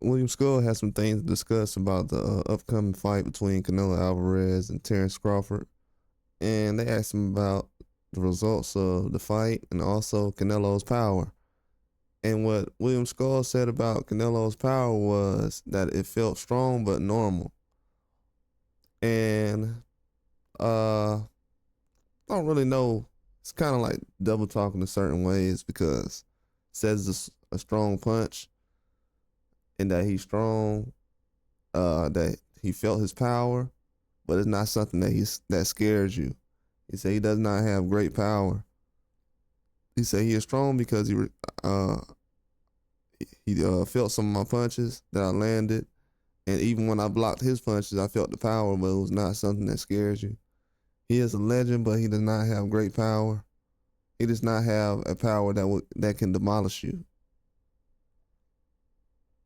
William Scull has some things to discuss about the upcoming fight between Canelo Alvarez and Terrence Crawford. And they asked him about the results of the fight and also Canelo's power. And what William Scull said about Canelo's power was that it felt strong but normal. And I don't really know. It's kind of like double talking in certain ways because it says it's a strong punch and that he's strong, that he felt his power, but it's not something that scares you. He said he does not have great power. He said he is strong because uh he felt some of my punches that I landed, and even when I blocked his punches, I felt the power, but it was not something that scares you. He is a legend, but he does not have great power. He does not have a power that can demolish you.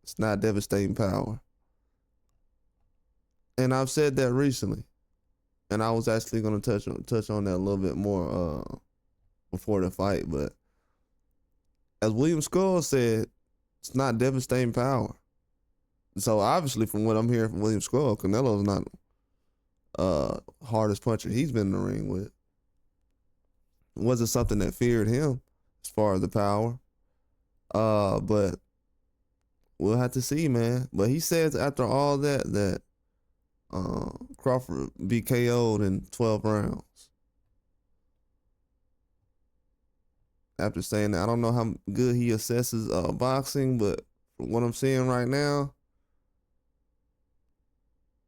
It's not devastating power. And I've said that recently, and I was actually going to touch on that a little bit more before the fight. But as William Scull said, it's not devastating power. So obviously, from what I'm hearing from William Scull, Canelo's not hardest puncher he's been in the ring with. It wasn't something that feared him as far as the power. But we'll have to see, man. But he says after all that Crawford be KO'd in 12 rounds. After saying that, I don't know how good he assesses boxing, but from what I'm seeing right now,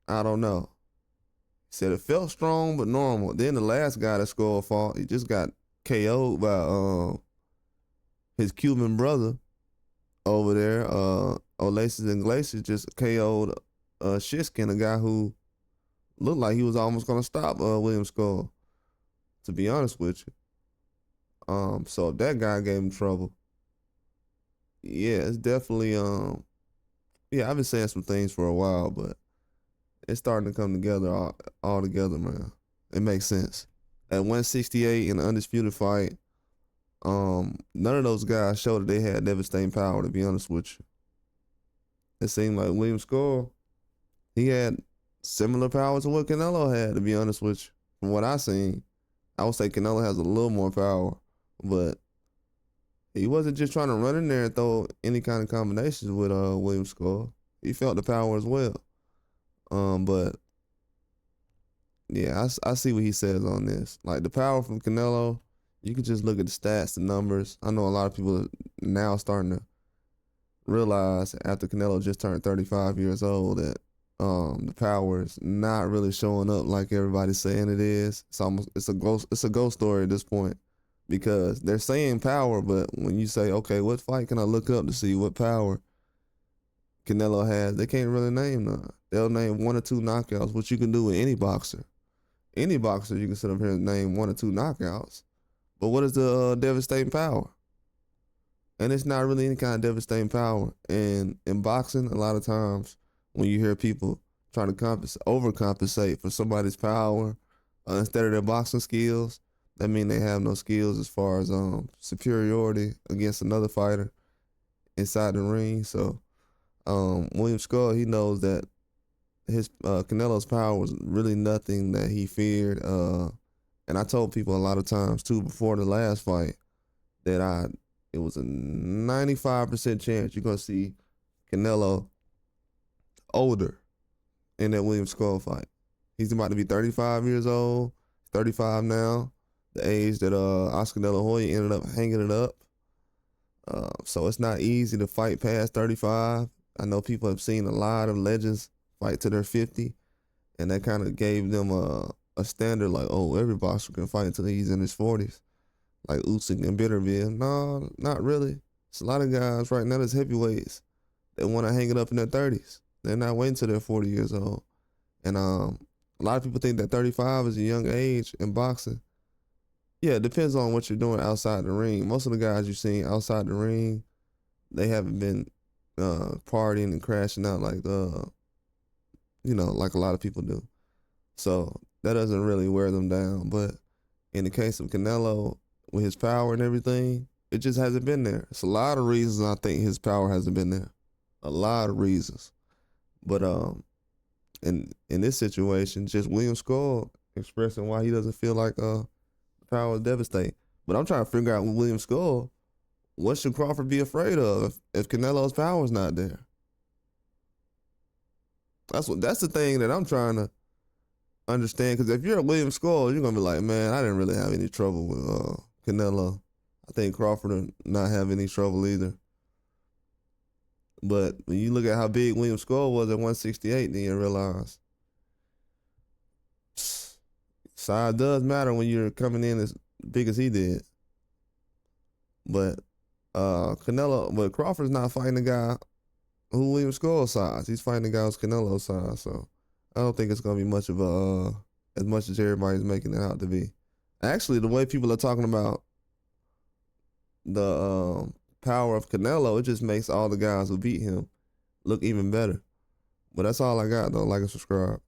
I don't know. He said it felt strong but normal. Then the last guy that scored fought, he just got KO'd by his Cuban brother over there. Olaces and Glaciers just KO'd Shiskin, a guy who looked like he was almost gonna stop William Scull, to be honest with you. So if that guy gave him trouble, yeah, it's definitely yeah, I've been saying some things for a while, but it's starting to come together all together, man. It makes sense. At 168 in the undisputed fight, none of those guys showed that they had devastating power, to be honest with you. It seemed like William Scull, he had similar power to what Canelo had, to be honest with you. From what I seen, I would say Canelo has a little more power, but he wasn't just trying to run in there and throw any kind of combinations with William Scull. He felt the power as well. But yeah, I see what he says on this. Like the power from Canelo, you can just look at the stats, the numbers. I know a lot of people are now starting to realize after Canelo just turned 35 years old that the power is not really showing up like everybody's saying it is. It's a ghost story at this point because they're saying power, but when you say, okay, what fight can I look up to see what power Canelo has, they can't really name none. They'll name one or two knockouts, which you can do with any boxer. Any boxer, you can sit up here and name one or two knockouts. But what is the devastating power? And it's not really any kind of devastating power. And in boxing, a lot of times when you hear people trying to overcompensate for somebody's power instead of their boxing skills, that means they have no skills as far as superiority against another fighter inside the ring. So William Scull, he knows that his Canelo's power was really nothing that he feared. And I told people a lot of times too before the last fight that it was a 95% chance you're gonna see Canelo older in that William Scull fight. He's about to be 35 years old, 35 now, the age that Oscar De La Hoya ended up hanging it up. So it's not easy to fight past 35. I know people have seen a lot of legends fight to their 50, and that kind of gave them a standard like, oh, every boxer can fight until he's in his 40s, like Usyk and Bitterfield. No, not really. It's a lot of guys right now that's heavyweights that want to hang it up in their 30s. They're not waiting till they're 40 years old. And a lot of people think that 35 is a young age in boxing. Yeah, it depends on what you're doing outside the ring. Most of the guys you've seen outside the ring, they haven't been partying and crashing out like like a lot of people do. So that doesn't really wear them down. But in the case of Canelo, with his power and everything, it just hasn't been there. It's a lot of reasons I think his power hasn't been there. a lot of reasons. But in this situation, just William Scull expressing why he doesn't feel like the power is devastating. But I'm trying to figure out with William Scull, what should Crawford be afraid of if Canelo's power is not there? That's the thing that I'm trying to understand. Because if you're a William Scull, you're gonna be like, man, I didn't really have any trouble with Canelo. I think Crawford will not have any trouble either. But when you look at how big William Scull was at 168, then you realize size does matter when you're coming in as big as he did. But Crawford's not fighting a guy who William Scull's size. He's fighting a guy who's Canelo's size. So I don't think it's gonna be much of a as much as everybody's making it out to be. Actually, the way people are talking about the power of Canelo, it just makes all the guys who beat him look even better. But that's all I got though. Like and subscribe.